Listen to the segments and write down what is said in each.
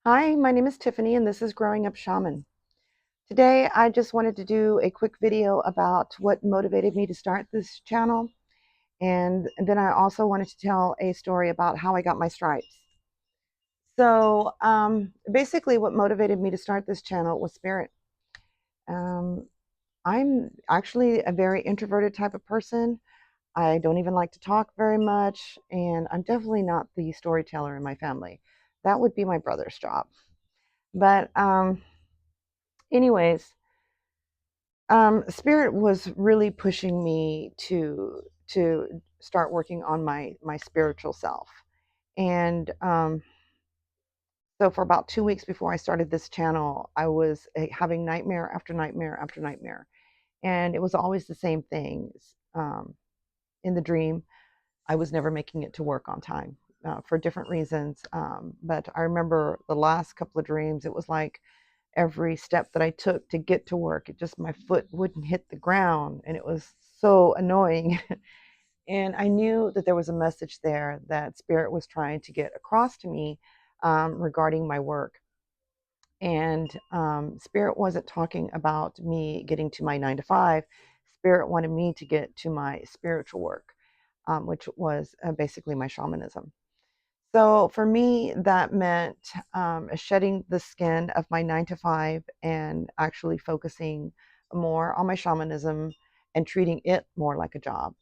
Hi, my name is Tiffany, and this is Growing Up Shaman. Today, I just wanted to do a quick video about what motivated me to start this channel, and then I also wanted to tell a story about how I got my stripes. Basically, what motivated me to start this channel was spirit. Um, I'm actually a very introverted type of person. I don't even like to talk very much, and I'm definitely not the storyteller in my family. That would be my brother's job. But anyways, Spirit was really pushing me to start working on my spiritual self. And for about 2 weeks before I started this channel, I was having nightmare after nightmare after nightmare, and it was always the same things. In the dream, I was never making it to work on time for different reasons. But I remember the last couple of dreams, it was like every step that I took to get to work, it just my foot wouldn't hit the ground, and it was so annoying. And I knew that there was a message there that Spirit was trying to get across to me regarding my work. And Spirit wasn't talking about me getting to my 9 to 5. Spirit wanted me to get to my spiritual work, which was basically my shamanism. So for me, that meant shedding the skin of my 9 to 5 and actually focusing more on my shamanism and treating it more like a job.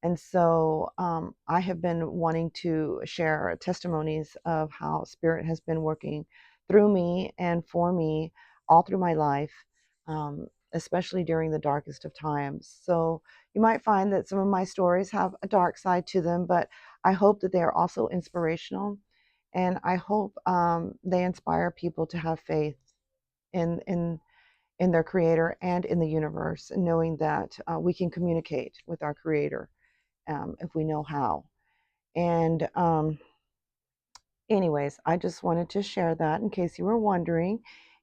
And so I have been wanting to share testimonies of how Spirit has been working through me and for me all through my life, especially during the darkest of times. So you might find that some of my stories have a dark side to them, but I hope that they are also inspirational, and I hope they inspire people to have faith in in in their creator and in the universe, knowing that we can communicate with our creator if we know how. And anyways, I just wanted to share that in case you were wondering.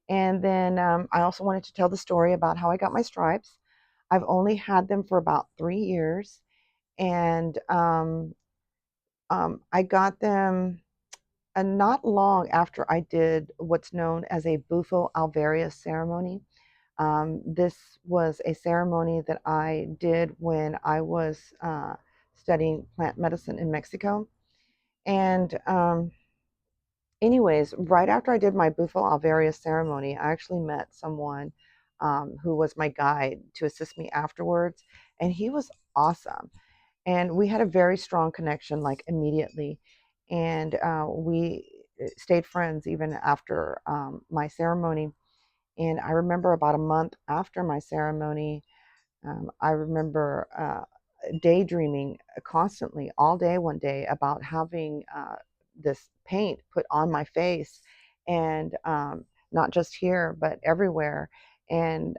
And then I also wanted to tell the story about how I got my stripes. I've only had them for about 3 years, and I got them not long after I did what's known as a Bufo Alvaria ceremony. This was a ceremony that I did when I was studying plant medicine in Mexico. And anyways, right after I did my Bufo Alvaria ceremony, I actually met someone who was my guide to assist me afterwards, and he was awesome. And we had a very strong connection, like immediately. And we stayed friends even after my ceremony. And I remember about a month after my ceremony, I remember daydreaming constantly all day one day about having this paint put on my face, and not just here, but everywhere. And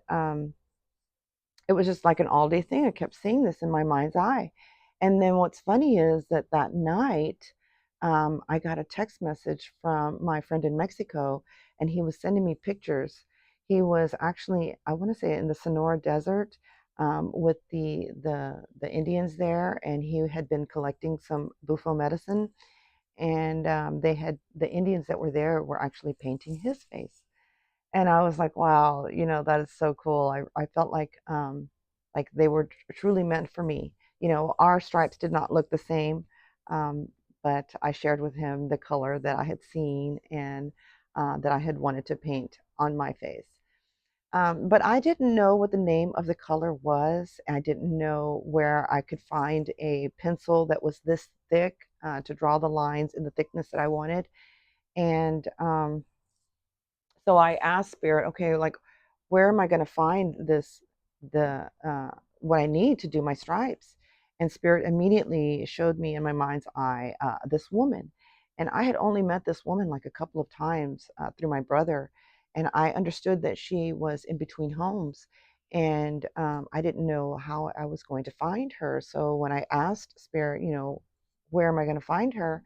it was just like an all day thing. I kept seeing this in my mind's eye. And then what's funny is that that night, I got a text message from my friend in Mexico, and he was sending me pictures. He was actually, I want to say, in the Sonora Desert with the Indians there, and he had been collecting some Bufo medicine, and the Indians that were there were actually painting his face. And I was like, wow, that is so cool. I felt like they were truly meant for me. Our stripes did not look the same, um, but I shared with him the color that I had seen, and that I had wanted to paint on my face. But I didn't know what the name of the color was. I didn't know where I could find a pencil that was this thick to draw the lines in the thickness that I wanted. And so I asked Spirit, okay, like, where am I going to find what I need to do my stripes? And Spirit immediately showed me in my mind's eye this woman. And I had only met this woman like a couple of times through my brother. And I understood that she was in between homes. And I didn't know how I was going to find her. So when I asked Spirit, where am I going to find her?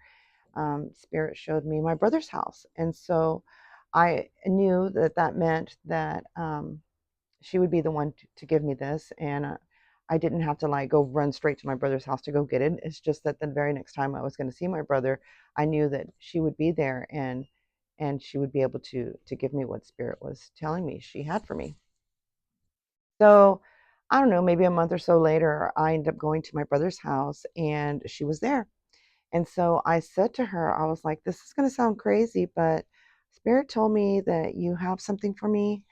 Spirit showed me my brother's house. And so I knew that that meant that she would be the one to give me this. And I didn't have to like go run straight to my brother's house to go get it. It's just that the very next time I was going to see my brother, I knew that she would be there. and she would be able to give me what spirit was telling me she had for me. So I don't know, maybe a month or so later, I ended up going to my brother's house and she was there. And so I said to her, I was like, this is going to sound crazy, but Spirit told me that you have something for me.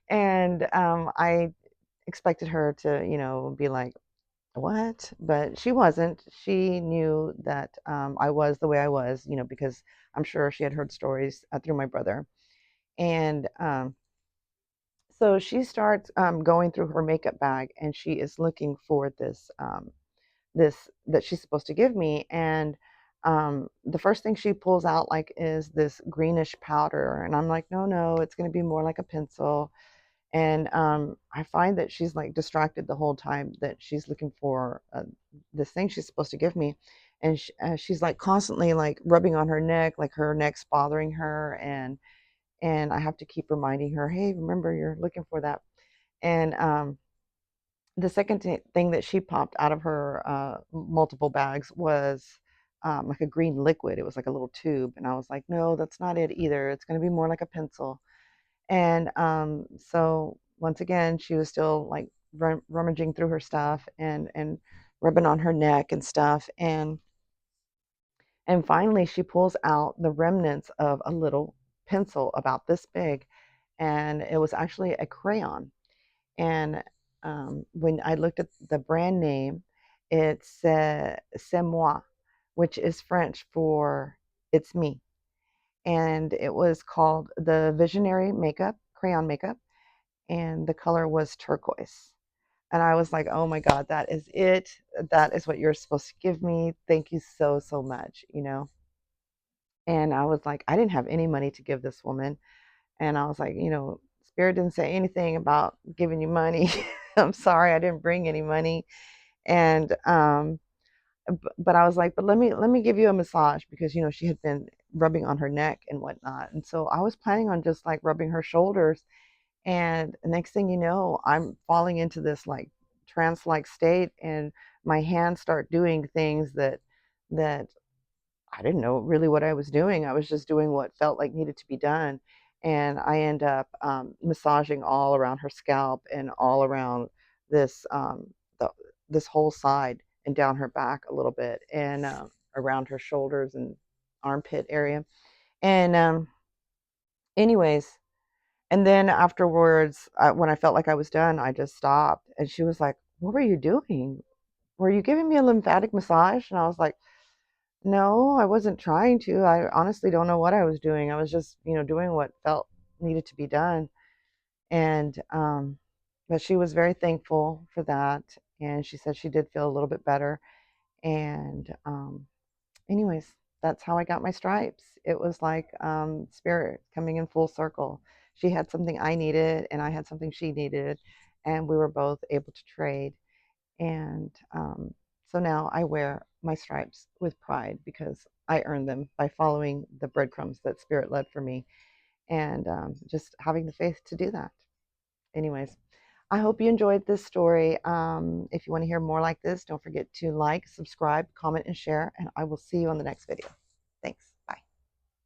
And I expected her to, be like, what? But she wasn't. She knew that I was the way I was, because I'm sure she had heard stories through my brother. And so she starts going through her makeup bag and she is looking for this that she's supposed to give me. And the first thing she pulls out like is this greenish powder, and I'm like, no, no, it's going to be more like a pencil. And I find that she's like distracted the whole time that she's looking for this thing she's supposed to give me. And she's like constantly like rubbing on her neck, like her neck's bothering her. And I have to keep reminding her, hey, remember, you're looking for that. And the second thing that she popped out of her multiple bags was like a green liquid. It was like a little tube. And I was like, no, that's not it either. It's going to be more like a pencil. And so once again, she was still like rummaging through her stuff and rubbing on her neck and stuff. And finally, she pulls out the remnants of a little pencil about this big. And it was actually a crayon. And when I looked at the brand name, it said C'est moi, which is French for it's me. And it was called the Visionary Makeup, Crayon Makeup, and the color was turquoise. And I was like, oh my God, that is it. That is what you're supposed to give me. Thank you so, so much. And I was like, I didn't have any money to give this woman. And I was like, Spirit didn't say anything about giving you money. I'm sorry, I didn't bring any money. And but I was like, but let me give you a massage, because she had been rubbing on her neck and whatnot. And so I was planning on just like rubbing her shoulders. And the next thing you know, I'm falling into this like trance like state, and my hands start doing things that I didn't know really what I was doing. I was just doing what felt like needed to be done. And I end up massaging all around her scalp and all around this the, this whole side and down her back a little bit, and around her shoulders and armpit area. And anyways, and then afterwards, when I felt like I was done, I just stopped. And she was like, what were you doing? Were you giving me a lymphatic massage? And I was like, no, I wasn't trying to. I honestly don't know what I was doing. I was just, doing what felt needed to be done. And, but she was very thankful for that. And she said she did feel a little bit better. And, anyways, that's how I got my stripes. It was like spirit coming in full circle. She had something I needed, and I had something she needed, and we were both able to trade. And so now I wear my stripes with pride because I earned them by following the breadcrumbs that Spirit led for me, and just having the faith to do that. Anyways, I hope you enjoyed this story. If you want to hear more like this, don't forget to like, subscribe, comment, and share, and I will see you on the next video. Thanks.